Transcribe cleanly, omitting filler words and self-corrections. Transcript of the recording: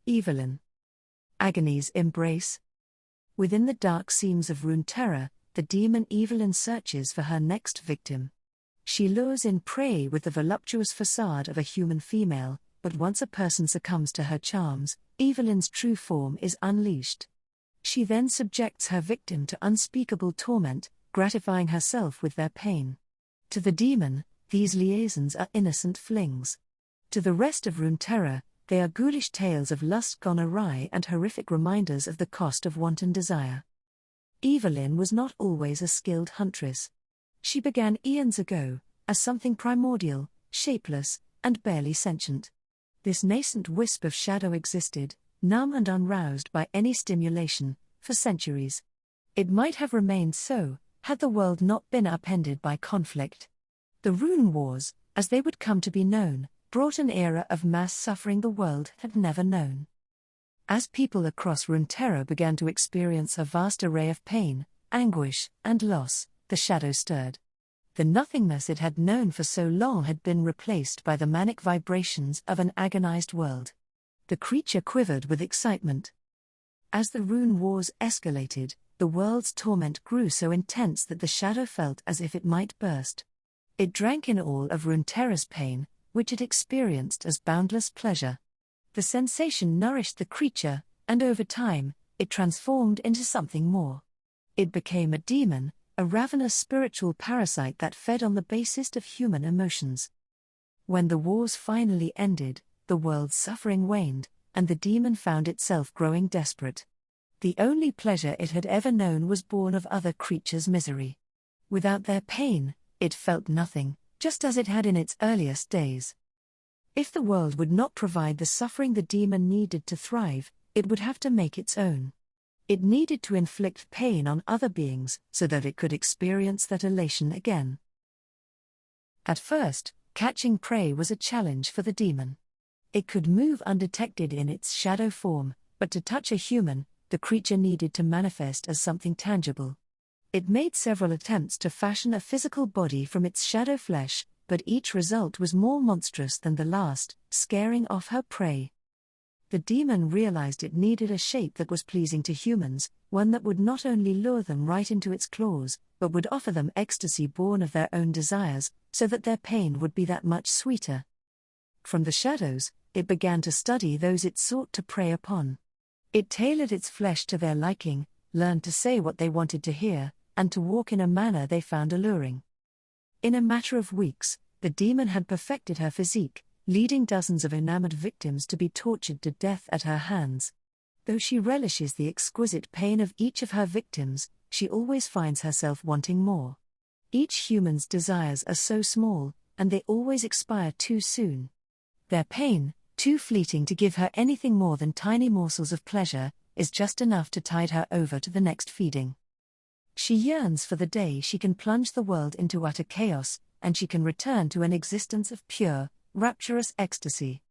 Evelynn. Agony's embrace. Within the dark seams of Runeterra, the demon Evelynn searches for her next victim. She lures in prey with the voluptuous facade of a human female, but once a person succumbs to her charms, Evelynn's true form is unleashed. She then subjects her victim to unspeakable torment, gratifying herself with their pain. To the demon, these liaisons are innocent flings. To the rest of Runeterra, they are ghoulish tales of lust gone awry and horrific reminders of the cost of wanton desire. Evelynn was not always a skilled huntress. She began eons ago, as something primordial, shapeless, and barely sentient. This nascent wisp of shadow existed, numb and unroused by any stimulation, for centuries. It might have remained so, had the world not been upended by conflict. The Rune Wars, as they would come to be known, brought an era of mass suffering the world had never known. As people across Runeterra began to experience a vast array of pain, anguish, and loss, the shadow stirred. The nothingness it had known for so long had been replaced by the manic vibrations of an agonized world. The creature quivered with excitement. As the Rune Wars escalated, the world's torment grew so intense that the shadow felt as if it might burst. It drank in all of Runeterra's pain, which it experienced as boundless pleasure. The sensation nourished the creature, and over time, it transformed into something more. It became a demon, a ravenous spiritual parasite that fed on the basest of human emotions. When the wars finally ended, the world's suffering waned, and the demon found itself growing desperate. The only pleasure it had ever known was born of other creatures' misery. Without their pain, it felt nothing, just as it had in its earliest days. If the world would not provide the suffering the demon needed to thrive, it would have to make its own. It needed to inflict pain on other beings so that it could experience that elation again. At first, catching prey was a challenge for the demon. It could move undetected in its shadow form, but to touch a human, the creature needed to manifest as something tangible. It made several attempts to fashion a physical body from its shadow flesh, but each result was more monstrous than the last, scaring off her prey. The demon realized it needed a shape that was pleasing to humans, one that would not only lure them right into its claws, but would offer them ecstasy born of their own desires, so that their pain would be that much sweeter. From the shadows, it began to study those it sought to prey upon. It tailored its flesh to their liking, learned to say what they wanted to hear, and to walk in a manner they found alluring. In a matter of weeks, the demon had perfected her physique, leading dozens of enamored victims to be tortured to death at her hands. Though she relishes the exquisite pain of each of her victims, she always finds herself wanting more. Each human's desires are so small, and they always expire too soon. Their pain, too fleeting to give her anything more than tiny morsels of pleasure, is just enough to tide her over to the next feeding. She yearns for the day she can plunge the world into utter chaos, and she can return to an existence of pure, rapturous ecstasy.